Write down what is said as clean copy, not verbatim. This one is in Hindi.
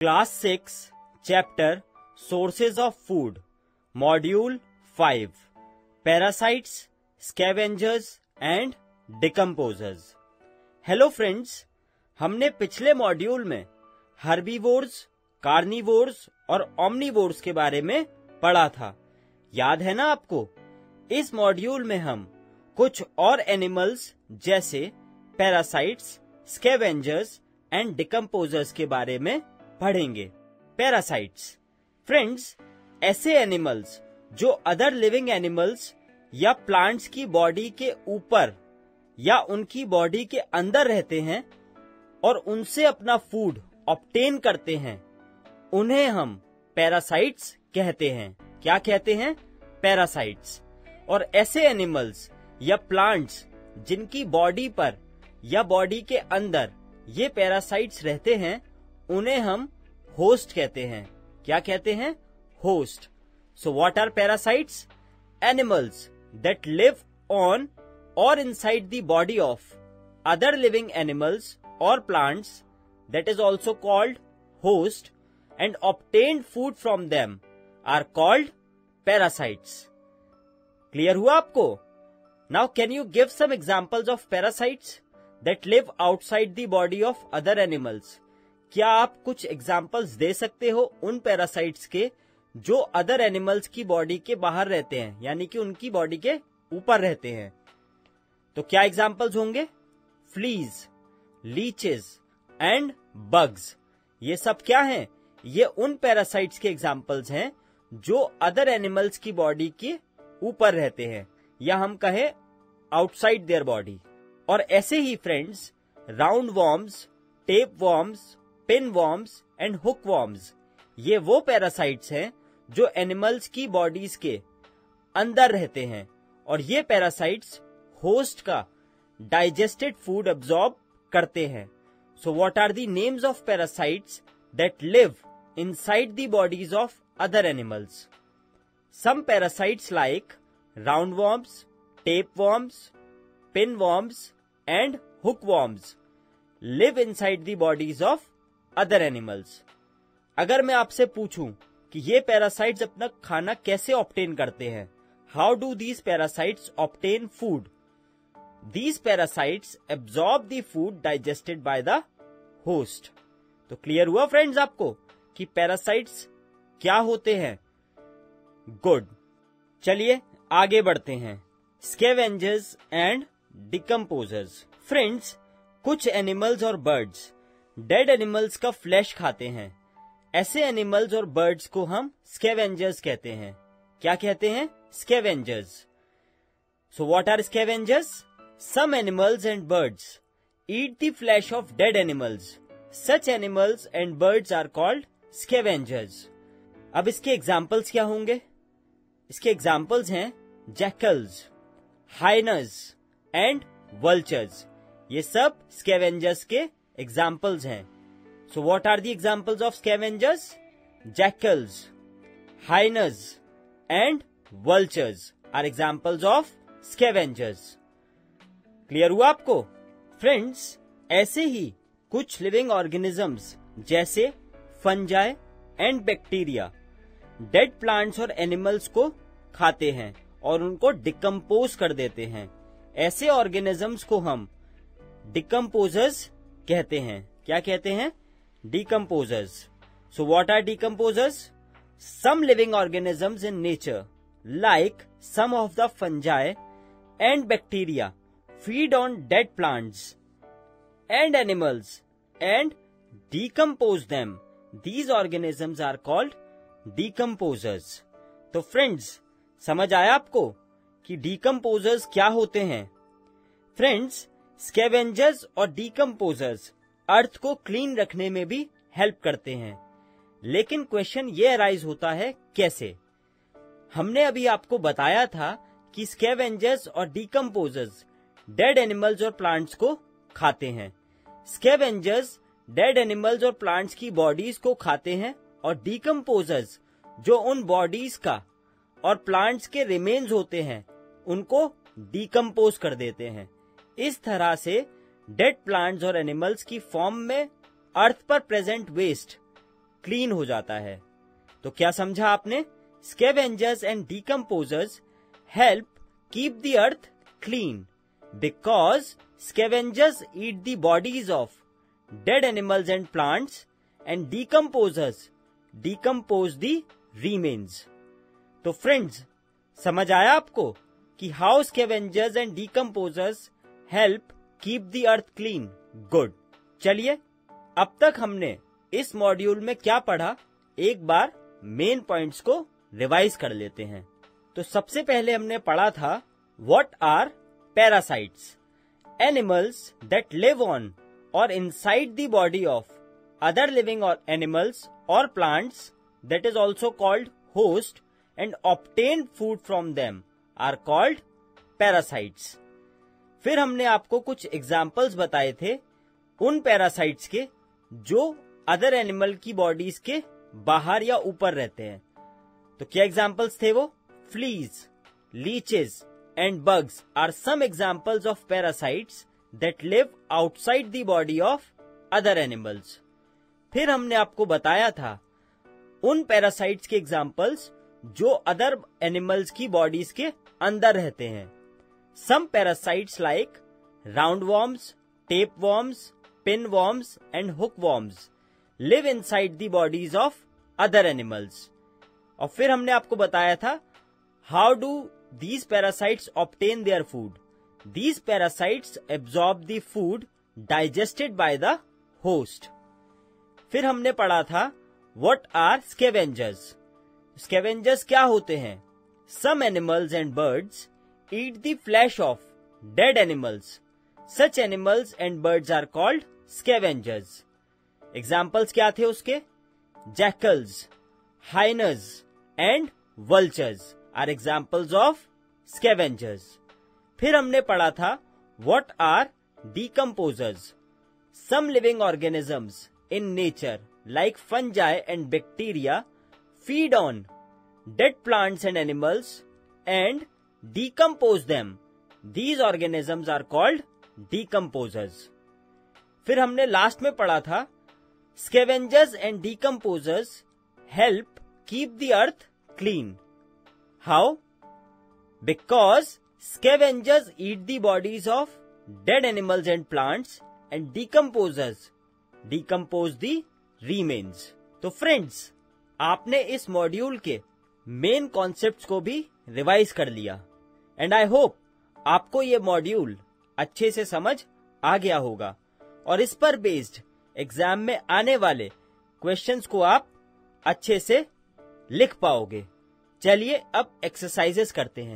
Class 6 chapter sources of food module 5 parasites scavengers and decomposers. Hello friends, हमने पिछले मॉड्यूल में हर्बीवोर्स, कार्निवोर्स और ओमनीवोर्स के बारे में पढ़ा था। याद है ना आपको? इस मॉड्यूल में हम कुछ और एनिमल्स जैसे पैरासाइट्स, स्कैवेंजर्स एंड डिकम्पोजर्स के बारे में पढ़ेंगे। पैरासाइट्स फ्रेंड्स, ऐसे एनिमल्स जो अदर लिविंग एनिमल्स या प्लांट्स की बॉडी के ऊपर या उनकी बॉडी के अंदर रहते हैं और उनसे अपना फूड ऑब्टेन करते हैं, उन्हें हम पैरासाइट्स कहते हैं। क्या कहते हैं? पैरासाइट्स। और ऐसे एनिमल्स या प्लांट्स जिनकी बॉडी पर या बॉडी के अंदर ये पैरासाइट्स रहते हैं, उन्हें हम होस्ट कहते हैं। क्या कहते हैं? Host. So what are parasites? Animals that live on or inside the body of other living animals or plants, that is also called host, and obtained food from them are called parasites. Clear हुआ आपको? Now can you give some examples of parasites that live outside the body of other animals? क्या आप कुछ examples दे सकते हो उन parasites के जो other animals की body के बाहर रहते हैं, यानी कि उनकी body के ऊपर रहते हैं? तो क्या एग्जाम्पल्स होंगे? Fleas, leeches and bugs. ये सब क्या हैं? ये उन पैरासाइट्स के एग्जाम्पल्स हैं जो अदर एनिमल्स की बॉडी के ऊपर रहते हैं, या हम कहें आउटसाइड देयर बॉडी। और ऐसे ही friends, round worms, tape worms, pin worms and hook worms, ये वो पैरासाइट्स हैं जो एनिमल्स की बॉडीज के अंदर रहते हैं, और ये पैरासाइट्स होस्ट का डाइजेस्टेड फूड अब्सॉर्ब करते हैं। So what are the names of parasites that live inside the bodies of other animals? Some parasites like round worms, tape worms, pin worms and hook worms live inside the bodies of other animals. अगर मैं आपसे पूछूं कि ये पैरासाइट्स अपना खाना कैसे ऑब्टेन करते हैं, how do these parasites obtain food? These parasites absorb the food digested by the host. तो क्लियर हुआ फ्रेंड्स आपको कि पैरासाइट्स क्या होते हैं? गुड। चलिए आगे बढ़ते हैं। Scavengers and decomposers. फ्रेंड्स, कुछ एनिमल्स और बर्ड्स डेड एनिमल्स का फ्लैश खाते हैं। ऐसे एनिमल्स और बर्ड्स को हम स्कैवेंजर्स कहते हैं। क्या कहते हैं? Scavengers. So what are scavengers? Some animals and birds eat the flesh of dead animals. Such animals and birds are called scavengers. अब इसके एग्जाम्पल्स क्या होंगे? इसके एग्जाम्पल्स हैं जैकल्स, हाइनस एंड वल्चर्स। ये सब स्कैवेंजर्स के एग्जाम्पल्स हैं। So what are the examples of scavengers? Jackals, hyenas and vultures are examples of scavengers. Clear हुआ आपको? फ्रेंड्स, ऐसे ही कुछ लिविंग ऑर्गेनिजम्स जैसे fungi and bacteria dead plants और एनिमल्स को खाते हैं और उनको डिकम्पोज कर देते हैं। ऐसे ऑर्गेनिजम्स को हम डिकम्पोजर्स कहते हैं। क्या कहते हैं? Decomposers. So what are decomposers? Some living organisms in nature like some of the fungi and bacteria feed on dead plants and animals and decompose them. These organisms are called decomposers. तो फ्रेंड्स, समझ आया आपको कि decomposers क्या होते हैं? फ्रेंड्स, स्कैवेंजर्स और decomposers अर्थ को क्लीन रखने में भी हेल्प करते हैं। लेकिन क्वेश्चन ये अराइज होता है, कैसे? हमने अभी आपको बताया था कि स्कैवेंजर्स और decomposers डेड एनिमल्स और प्लांट्स को खाते हैं। स्कैवेंजर्स डेड एनिमल्स और प्लांट्स की बॉडीज को खाते हैं, और डिकम्पोजर्स जो उन बॉडीज का और प्लांट्स के रिमेन्स होते हैं उनको डिकम्पोज कर देते हैं। इस तरह से डेड प्लांट्स और एनिमल्स की फॉर्म में अर्थ पर प्रेजेंट वेस्ट क्लीन हो जाता है। तो क्या समझा आपने? Scavengers and decomposers help keep the earth clean because scavengers eat the bodies of dead animals and plants and decomposers decompose the remains। तो फ्रेंड्स, समझ आया आपको कि how scavengers and decomposers help keep the earth clean? Good. चलिए, अब तक हमने इस मॉड्यूल में क्या पढ़ा, एक बार मेन पॉइंट्स को रिवाइज कर लेते हैं। तो सबसे पहले हमने पढ़ा था what are parasites, animals that live on or inside the body of other living or animals or plants that is also called host and obtain food from them are called parasites। फिर हमने आपको कुछ एग्जाम्पल्स बताए थे उन पैरासाइट्स के जो अदर एनिमल की बॉडीज के बाहर या ऊपर रहते हैं। तो क्या एग्जाम्पल्स थे वो? Fleas, leeches and bugs are some examples of parasites that live outside the body of other animals। फिर हमने आपको बताया था उन पैरासाइट्स के एग्जाम्पल्स जो अदर एनिमल्स की बॉडीज के अंदर रहते हैं। Some parasites like round worms, tape worms, pin worms and hook worms live inside the bodies of other animals. और फिर हमने आपको बताया था how do these parasites obtain their food. These parasites absorb the food digested by the host। फिर हमने पढ़ा था what are scavengers। Scavengers क्या होते हैं? Some animals and birds eat the flesh of dead animals। Such animals and birds are called scavengers। Examples क्या थे उसके? Jackals, hyenas and vultures are examples of scavengers। फिर हमने पढ़ा था what are decomposers. Some living organisms in nature like fungi and bacteria feed on dead plants and animals and decompose them. These organisms are called decomposers. फिर हमने लास्ट में पढ़ा था scavengers and decomposers help keep the earth clean. How? Because Scavengers eat the bodies of dead animals and plants and decomposers decompose the remains। तो फ्रेंड्स, आपने इस मॉड्यूल के मेन कॉन्सेप्ट्स को भी रिवाइज कर लिया एंड आई होप आपको ये मॉड्यूल अच्छे से समझ आ गया होगा और इस पर बेस्ड एग्जाम में आने वाले क्वेश्चंस को आप अच्छे से लिख पाओगे। चलिए अब एक्सरसाइजेस करते हैं।